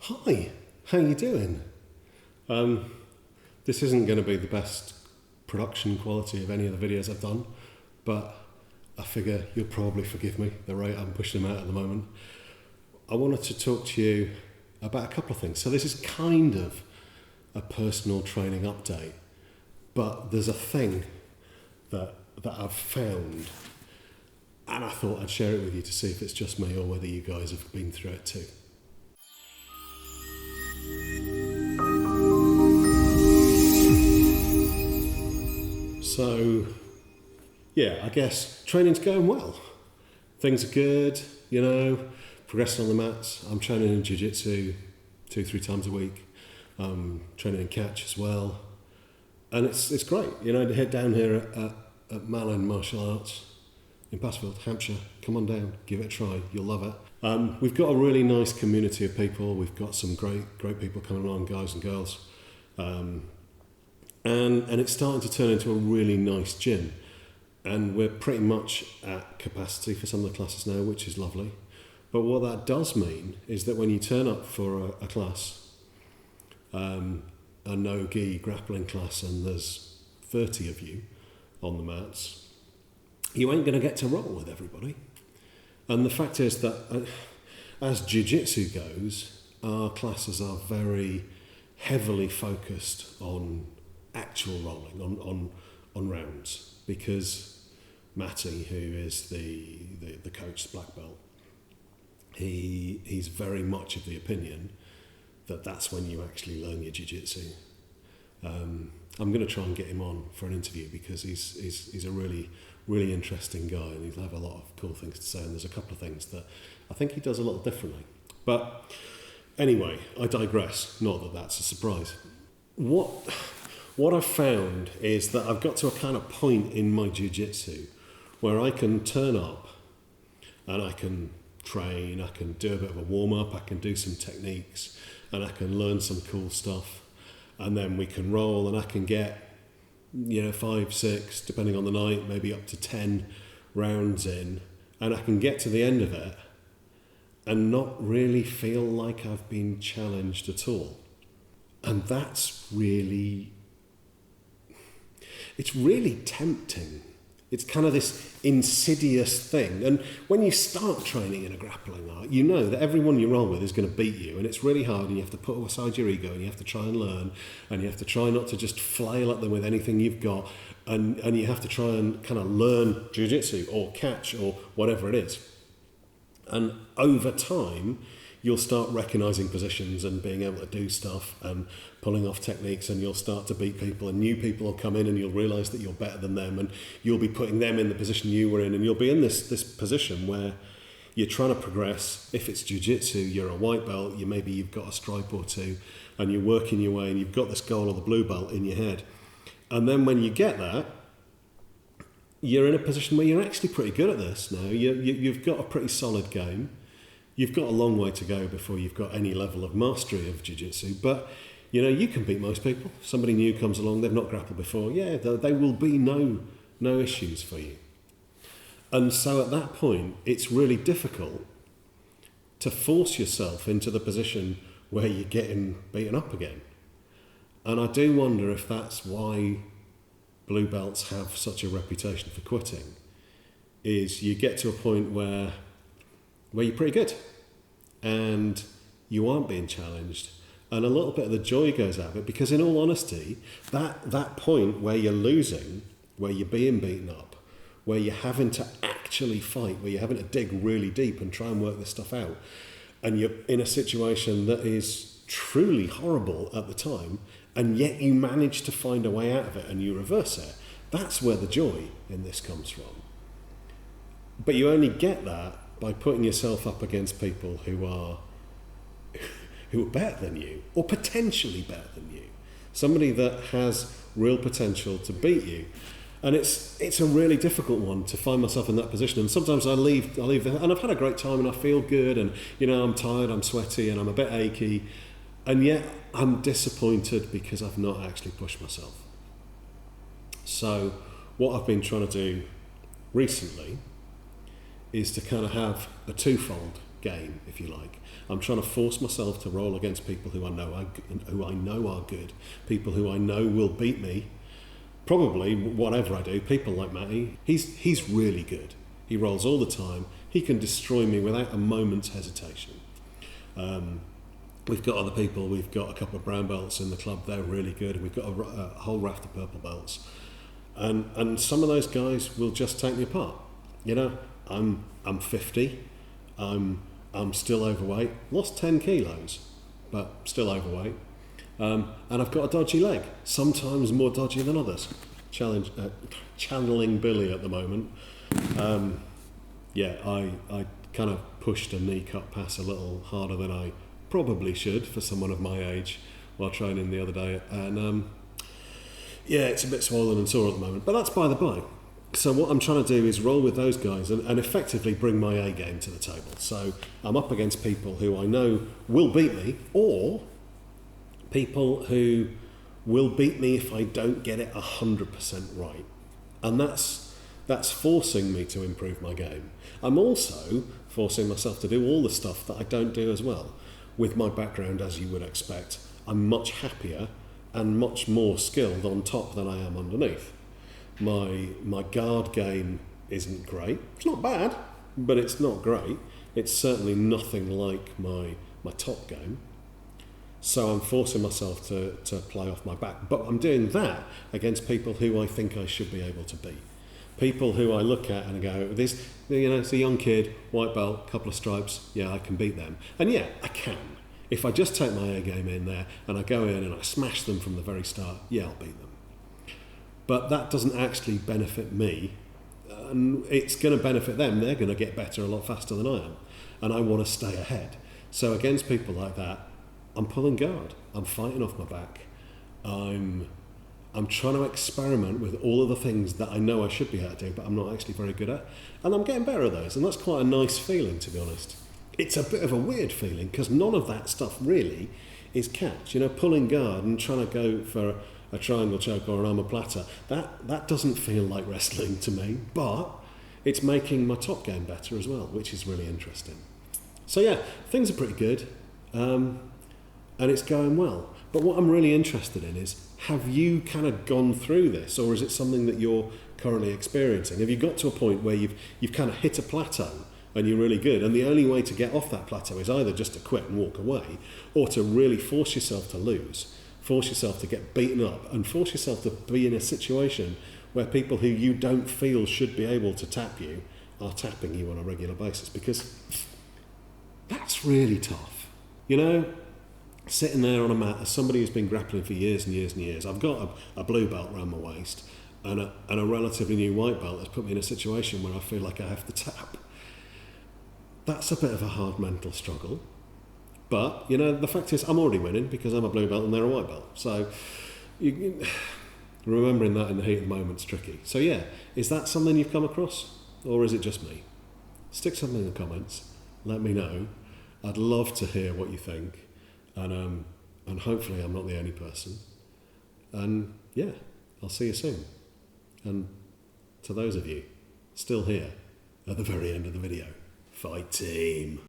Hi, how you doing? This isn't going to be the best production quality of any of the videos I've done, but I figure you'll probably forgive me the rate I'm pushing them out at the moment. I wanted to talk to you about a couple of things. So this is kind of a personal training update, but there's a thing that I've found, and I thought I'd share it with you to see if it's just me or whether you guys have been through it too. So, yeah, I guess training's going well. Things are good, progressing on the mats. I'm training in Jiu Jitsu 2-3 times a week. Training in catch as well. And it's great, to head down here at Malin Martial Arts in Passfield, Hampshire. Come on down, give it a try, you'll love it. We've got a really nice community of people. We've got some great people coming along, guys and girls. And it's starting to turn into a really nice gym. And we're pretty much at capacity for some of the classes now, which is lovely. But what that does mean is that when you turn up for a class, a no-gi grappling class, and there's 30 of you on the mats, you ain't going to get to roll with everybody. And the fact is that as Jiu-Jitsu goes, our classes are very heavily focused on actual rolling, on rounds, because Matty, who is the coach, the black belt, he's very much of the opinion that that's when you actually learn your jiu-jitsu. I'm going to try and get him on for an interview because he's a really, really interesting guy, and he'll have a lot of cool things to say, and there's a couple of things that I think he does a little differently. But anyway, I digress, not that that's a surprise. What I've found is that I've got to a kind of point in my jiu-jitsu where I can turn up and I can train, I can do a bit of a warm-up, I can do some techniques, and I can learn some cool stuff, and then we can roll, and I can get 5, 6, depending on the night, maybe up to 10 rounds in, and I can get to the end of it and not really feel like I've been challenged at all. And that's it's really tempting. It's kind of this insidious thing. And when you start training in a grappling art, you know that everyone you roll with is going to beat you, and it's really hard, and you have to put aside your ego, and you have to try and learn, and you have to try not to just flail at them with anything you've got, and you have to try and kind of learn jiu-jitsu or catch or whatever it is. And over time, you'll start recognising positions and being able to do stuff and pulling off techniques, and you'll start to beat people, and new people will come in, and you'll realise that you're better than them, and you'll be putting them in the position you were in, and you'll be in this position where you're trying to progress. If it's jiu-jitsu, you're a white belt, maybe you've got a stripe or two, and you're working your way, and you've got this goal of the blue belt in your head. And then when you get that, you're in a position where you're actually pretty good at this now. You've got a pretty solid game. You've got a long way to go before you've got any level of mastery of jiu-jitsu, but you can beat most people. Somebody new comes along, they've not grappled before, there will be no issues for you. And so at that point, it's really difficult to force yourself into the position where you're getting beaten up again. And I do wonder if that's why blue belts have such a reputation for quitting, is you get to a point where you're pretty good and you aren't being challenged, and a little bit of the joy goes out of it, because in all honesty, that point where you're losing, where you're being beaten up, where you're having to actually fight, where you're having to dig really deep and try and work this stuff out, and you're in a situation that is truly horrible at the time, and yet you manage to find a way out of it and you reverse it, that's where the joy in this comes from. But you only get that by putting yourself up against people who are better than you, or potentially better than you. Somebody that has real potential to beat you. And it's a really difficult one to find myself in that position. And sometimes I leave, and I've had a great time, and I feel good, and I'm tired, I'm sweaty, and I'm a bit achy, and yet I'm disappointed because I've not actually pushed myself. So what I've been trying to do recently is to kind of have a twofold game, if you like. I'm trying to force myself to roll against people who I know are good, people who I know will beat me, probably whatever I do. People like Matty, he's really good. He rolls all the time. He can destroy me without a moment's hesitation. We've got other people. We've got a couple of brown belts in the club. They're really good. We've got a whole raft of purple belts, and some of those guys will just take me apart. You know, I'm 50. I'm still overweight. Lost 10 kilos, but still overweight. And I've got a dodgy leg. Sometimes more dodgy than others. Channeling Billy at the moment. I kind of pushed a knee cut pass a little harder than I probably should for someone of my age while training the other day, and it's a bit swollen and sore at the moment, but that's by the by. So what I'm trying to do is roll with those guys and effectively bring my A game to the table. So I'm up against people who I know will beat me, or people who will beat me if I don't get it 100% right, and that's forcing me to improve my game. I'm also forcing myself to do all the stuff that I don't do as well. With my background, as you would expect, I'm much happier and much more skilled on top than I am underneath. My guard game isn't great. It's not bad, but it's not great. It's certainly nothing like my top game. So I'm forcing myself to play off my back. But I'm doing that against people who I think I should be able to beat. People who I look at and go, it's a young kid, white belt, couple of stripes, yeah, I can beat them. And yeah, I can. If I just take my A game in there and I go in and I smash them from the very start, yeah, I'll beat them. But that doesn't actually benefit me, and it's going to benefit them. They're going to get better a lot faster than I am, and I want to stay ahead. So against people like that, I'm pulling guard. I'm fighting off my back. I'm trying to experiment with all of the things that I know I should be able to do, but I'm not actually very good at. And I'm getting better at those, and that's quite a nice feeling, to be honest. It's a bit of a weird feeling, because none of that stuff really is catch. Pulling guard and trying to go for a triangle choke or an armor platter, that doesn't feel like wrestling to me, but it's making my top game better as well, which is really interesting. So yeah, things are pretty good, and it's going well. But what I'm really interested in is, have you kind of gone through this, or is it something that you're currently experiencing? Have you got to a point where you've kind of hit a plateau and you're really good, and the only way to get off that plateau is either just to quit and walk away, or to really force yourself to lose, force yourself to get beaten up, and force yourself to be in a situation where people who you don't feel should be able to tap you are tapping you on a regular basis? Because that's really tough. Sitting there on a mat as somebody who's been grappling for years and years and years. I've got a blue belt around my waist and a relatively new white belt that's put me in a situation where I feel like I have to tap. That's a bit of a hard mental struggle. But, the fact is I'm already winning because I'm a blue belt and they're a white belt. So remembering that in the heat of the moment's tricky. So yeah, is that something you've come across, or is it just me? Stick something in the comments. Let me know. I'd love to hear what you think. And hopefully I'm not the only person. And yeah, I'll see you soon. And to those of you still here at the very end of the video, fight team.